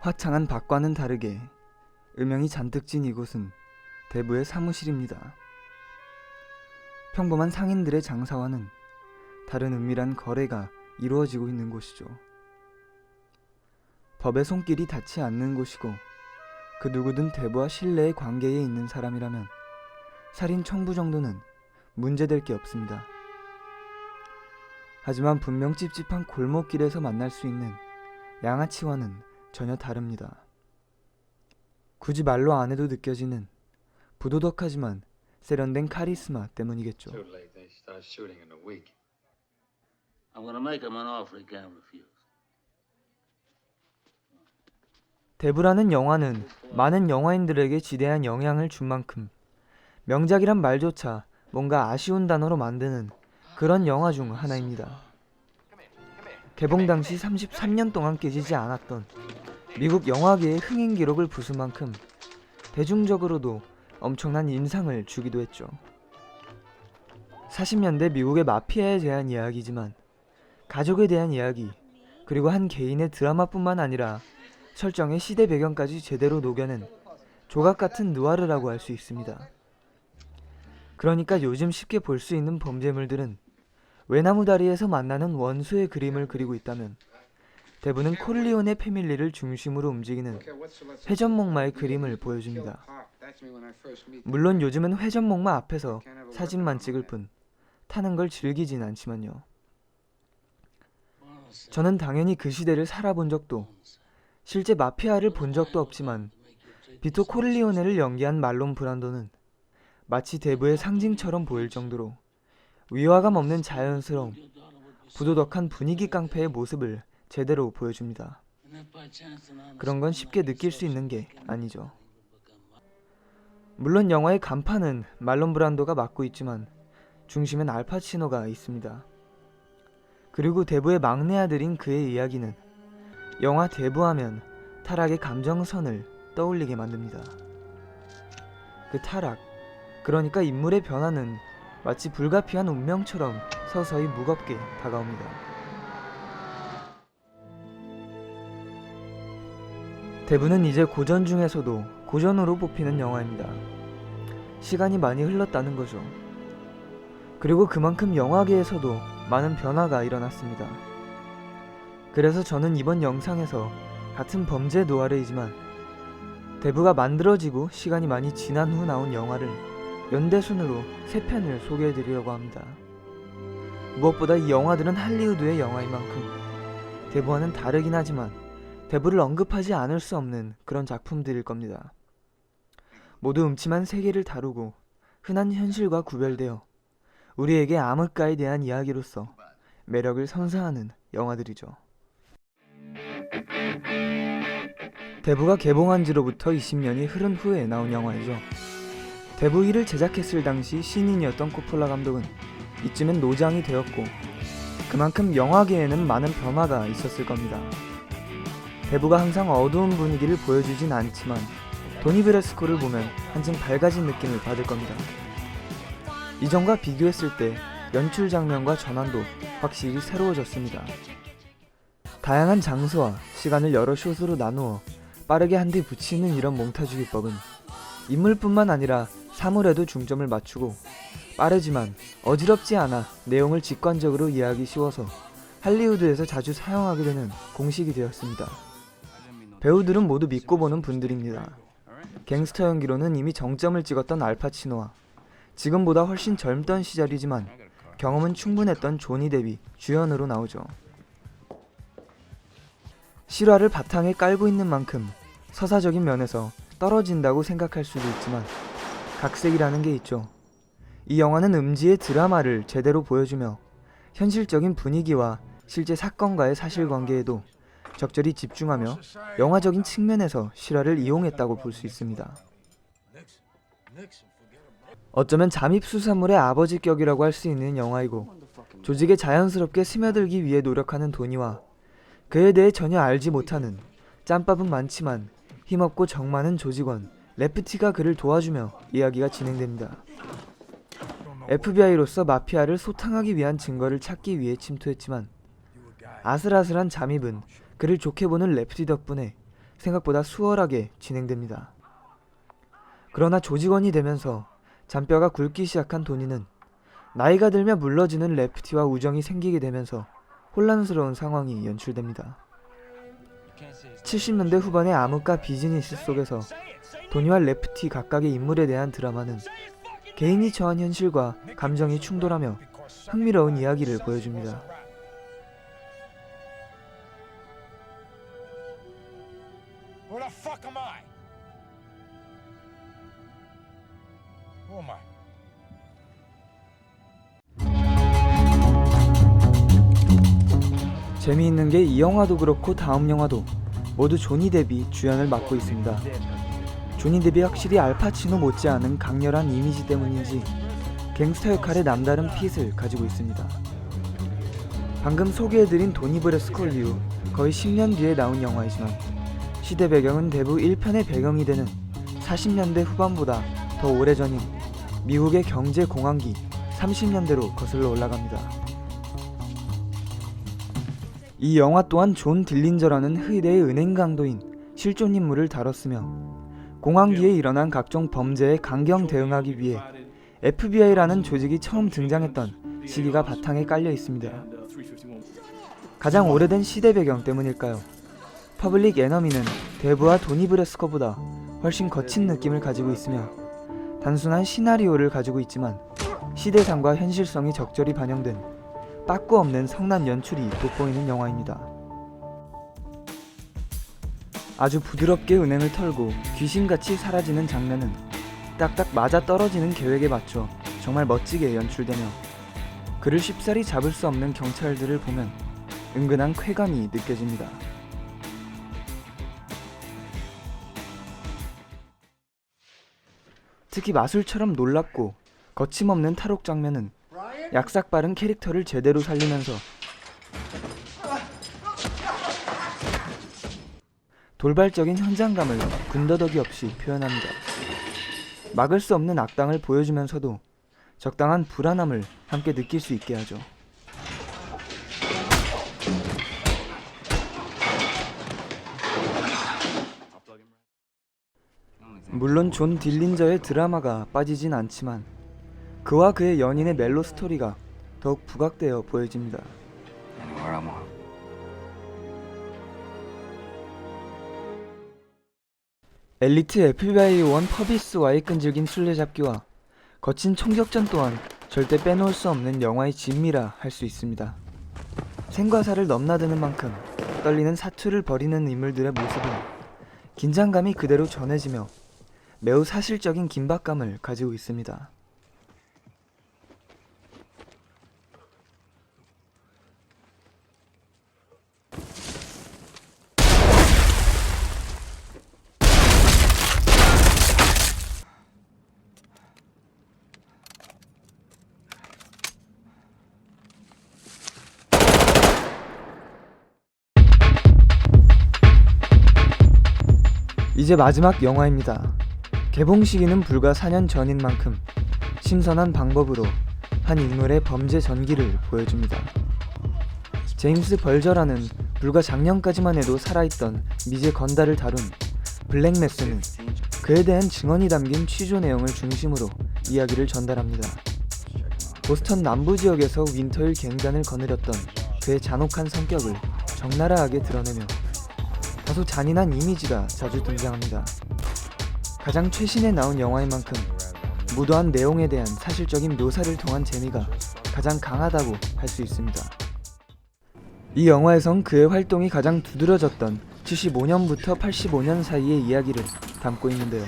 화창한 밖과는 다르게 음영이 잔뜩 진 이곳은 대부의 사무실입니다. 평범한 상인들의 장사와는 다른 은밀한 거래가 이루어지고 있는 곳이죠. 법의 손길이 닿지 않는 곳이고 그 누구든 대부와 신뢰의 관계에 있는 사람이라면 살인 청부 정도는 문제될 게 없습니다. 하지만 분명 찝찝한 골목길에서 만날 수 있는 양아치와는 전혀 다릅니다. 굳이 말로 안 해도 느껴지는 부도덕하지만 세련된 카리스마 때문이겠죠. 대부라는 영화는 많은 영화인들에게 지대한 영향을 준 만큼 명작이란 말조차 뭔가 아쉬운 단어로 만드는 그런 영화 중 하나입니다. 개봉 당시 33년 동안 깨지지 않았던 미국 영화계의 흥행 기록을 부술 만큼 대중적으로도 엄청난 인상을 주기도 했죠. 40년대 미국의 마피아에 대한 이야기지만 가족에 대한 이야기, 그리고 한 개인의 드라마뿐만 아니라 설정의 시대 배경까지 제대로 녹여낸 조각같은 누아르라고 할 수 있습니다. 그러니까 요즘 쉽게 볼 수 있는 범죄물들은 외나무다리에서 만나는 원수의 그림을 그리고 있다면 대부는 코르리오네 패밀리를 중심으로 움직이는 회전목마의 그림을 보여줍니다. 물론 요즘은 회전목마 앞에서 사진만 찍을 뿐 타는 걸 즐기진 않지만요. 저는 당연히 그 시대를 살아본 적도 실제 마피아를 본 적도 없지만 비토 코르리오네를 연기한 말론 브란도는 마치 대부의 상징처럼 보일 정도로 위화감 없는 자연스러움, 부도덕한 분위기 깡패의 모습을 제대로 보여줍니다. 그런 건 쉽게 느낄 수 있는 게 아니죠. 물론 영화의 간판은 말론 브란도가 맡고 있지만 중심엔 알파치노가 있습니다. 그리고 대부의 막내 아들인 그의 이야기는 영화 대부하면 타락의 감정선을 떠올리게 만듭니다. 그 타락, 그러니까 인물의 변화는 마치 불가피한 운명처럼 서서히 무겁게 다가옵니다. 대부는 이제 고전 중에서도 고전으로 뽑히는 영화입니다. 시간이 많이 흘렀다는 거죠. 그리고 그만큼 영화계에서도 많은 변화가 일어났습니다. 그래서 저는 이번 영상에서 같은 범죄 노아르이지만 대부가 만들어지고 시간이 많이 지난 후 나온 영화를 연대순으로 3편을 소개해드리려고 합니다. 무엇보다 이 영화들은 할리우드의 영화인 만큼 대부와는 다르긴 하지만 대부를 언급하지 않을 수 없는 그런 작품들일 겁니다. 모두 음침한 세계를 다루고 흔한 현실과 구별되어 우리에게 암흑가에 대한 이야기로서 매력을 선사하는 영화들이죠. 대부가 개봉한 지로부터 20년이 흐른 후에 나온 영화이죠. 대부 1을 제작했을 당시 신인이었던 코폴라 감독은 이쯤엔 노장이 되었고 그만큼 영화계에는 많은 변화가 있었을 겁니다. 대부가 항상 어두운 분위기를 보여주진 않지만 도니 브레스코를 보면 한층 밝아진 느낌을 받을 겁니다. 이전과 비교했을 때 연출 장면과 전환도 확실히 새로워졌습니다. 다양한 장소와 시간을 여러 숏으로 나누어 빠르게 한뒤 붙이는 이런 몽타주 기법은 인물뿐만 아니라 사물에도 중점을 맞추고 빠르지만 어지럽지 않아 내용을 직관적으로 이해하기 쉬워서 할리우드에서 자주 사용하게 되는 공식이 되었습니다. 배우들은 모두 믿고 보는 분들입니다. 갱스터 연기로는 이미 정점을 찍었던 알파치노와 지금보다 훨씬 젊던 시절이지만 경험은 충분했던 조니 뎁이 주연으로 나오죠. 실화를 바탕에 깔고 있는 만큼 서사적인 면에서 떨어진다고 생각할 수도 있지만 각색이라는 게 있죠. 이 영화는 음지의 드라마를 제대로 보여주며 현실적인 분위기와 실제 사건과의 사실관계에도 적절히 집중하며 영화적인 측면에서 실화를 이용했다고 볼 수 있습니다. 어쩌면 잠입수사물의 아버지격이라고 할 수 있는 영화이고 조직에 자연스럽게 스며들기 위해 노력하는 도니와 그에 대해 전혀 알지 못하는 짬밥은 많지만 힘없고 정 많은 조직원 레프티가 그를 도와주며 이야기가 진행됩니다. FBI로서 마피아를 소탕하기 위한 증거를 찾기 위해 침투했지만 아슬아슬한 잠입은 그를 좋게 보는 레프티 덕분에 생각보다 수월하게 진행됩니다. 그러나 조직원이 되면서 잔뼈가 굵기 시작한 도니는 나이가 들며 물러지는 레프티와 우정이 생기게 되면서 혼란스러운 상황이 연출됩니다. 70년대 후반의 암흑과 비즈니스 속에서 도니와 레프티 각각의 인물에 대한 드라마는 개인이 처한 현실과 감정이 충돌하며 흥미로운 이야기를 보여줍니다. Where the fuck am I? Who am I? 재미있는 게 이 영화도 그렇고 다음 영화도 모두 조니 뎁이 주연을 맡고 있습니다. 조니 뎁이 확실히 알파치노 못지않은 강렬한 이미지 때문인지 갱스터 역할의 남다른 핏을 가지고 있습니다. 방금 소개해드린 도니 브래스코 이후 거의 10년 뒤에 나온 영화이지만 시대 배경은 대부 1편의 배경이 되는 40년대 후반보다 더 오래전인 미국의 경제 공황기 30년대로 거슬러 올라갑니다. 이 영화 또한 존 딜린저라는 흐대의 은행 강도인 실존 인물을 다뤘으며 공황기에 일어난 각종 범죄에 강경 대응하기 위해 FBI라는 조직이 처음 등장했던 시기가 바탕에 깔려 있습니다. 가장 오래된 시대 배경 때문일까요? 퍼블릭 에너미는 데브와 도니 브래스코보다 훨씬 거친 느낌을 가지고 있으며 단순한 시나리오를 가지고 있지만 시대상과 현실성이 적절히 반영된 빠꾸 없는 성난 연출이 돋보이는 영화입니다. 아주 부드럽게 은행을 털고 귀신같이 사라지는 장면은 딱딱 맞아 떨어지는 계획에 맞춰 정말 멋지게 연출되며 그를 쉽사리 잡을 수 없는 경찰들을 보면 은근한 쾌감이 느껴집니다. 특히 마술처럼 놀랍고 거침없는 탈옥 장면은 약삭 빠른 캐릭터를 제대로 살리면서 돌발적인 현장감을 군더더기 없이 표현합니다. 막을 수 없는 악당을 보여주면서도 적당한 불안함을 함께 느낄 수 있게 하죠. 물론 존 딜린저의 드라마가 빠지진 않지만 그와 그의 연인의 멜로 스토리가 더욱 부각되어 보여집니다. 엘리트 FBI 요원 퍼비스와의 끈질긴 술래잡기와 거친 총격전 또한 절대 빼놓을 수 없는 영화의 진미라 할 수 있습니다. 생과 사를 넘나드는 만큼 떨리는 사투를 벌이는 인물들의 모습은 긴장감이 그대로 전해지며 매우 사실적인 긴박감을 가지고 있습니다. 이제 마지막 영화입니다. 개봉 시기는 불과 4년 전인 만큼 신선한 방법으로 한 인물의 범죄 전기를 보여줍니다. 제임스 벌저라는 불과 작년까지만 해도 살아있던 미제 건달을 다룬 블랙매스는 그에 대한 증언이 담긴 취조 내용을 중심으로 이야기를 전달합니다. 보스턴 남부지역에서 윈터일 갱단을 거느렸던 그의 잔혹한 성격을 적나라하게 드러내며 다소 잔인한 이미지가 자주 등장합니다. 가장 최신에 나온 영화인 만큼 무도한 내용에 대한 사실적인 묘사를 통한 재미가 가장 강하다고 할 수 있습니다. 이 영화에선 그의 활동이 가장 두드러졌던 75년부터 85년 사이의 이야기를 담고 있는데요.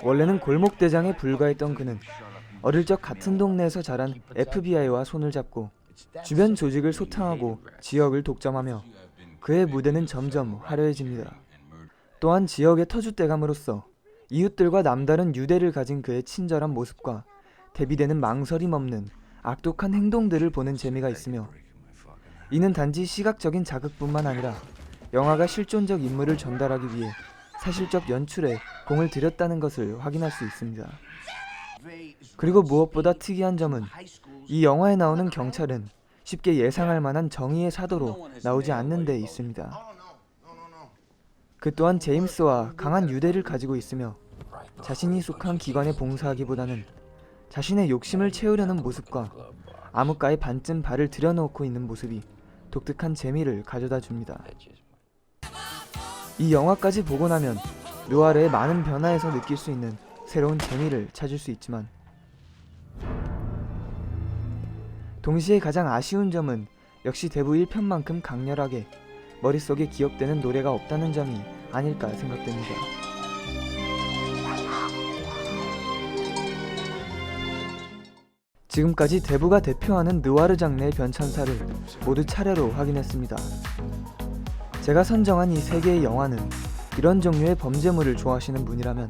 원래는 골목대장에 불과했던 그는 어릴 적 같은 동네에서 자란 FBI와 손을 잡고 주변 조직을 소탕하고 지역을 독점하며 그의 무대는 점점 화려해집니다. 또한 지역의 터줏대감으로서 이웃들과 남다른 유대를 가진 그의 친절한 모습과 대비되는 망설임 없는 악독한 행동들을 보는 재미가 있으며 이는 단지 시각적인 자극뿐만 아니라 영화가 실존적 인물을 전달하기 위해 사실적 연출에 공을 들였다는 것을 확인할 수 있습니다. 그리고 무엇보다 특이한 점은 이 영화에 나오는 경찰은 쉽게 예상할 만한 정의의 사도로 나오지 않는 데 있습니다. 그 또한 제임스와 강한 유대를 가지고 있으며 자신이 속한 기관에 봉사하기보다는 자신의 욕심을 채우려는 모습과 암흑가에 반쯤 발을 들여놓고 있는 모습이 독특한 재미를 가져다 줍니다. 이 영화까지 보고 나면 누아르의 많은 변화에서 느낄 수 있는 새로운 재미를 찾을 수 있지만 동시에 가장 아쉬운 점은 역시 대부 1편만큼 강렬하게 머릿속에 기억되는 노래가 없다는 점이 아닐까 생각됩니다. 지금까지 대부가 대표하는 느와르 장르의 변천사를 모두 차례로 확인했습니다. 제가 선정한 이 세 개의 영화는 이런 종류의 범죄물을 좋아하시는 분이라면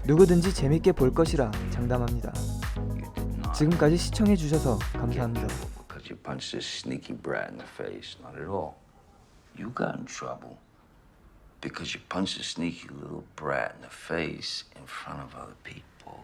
누구든지 재밌게 볼 것이라 장담합니다. 지금까지 시청해주셔서 감사합니다. Because you punched this sneaky brat in the face. Not at all. You got in trouble because you punched a sneaky little brat in the face in front of other people.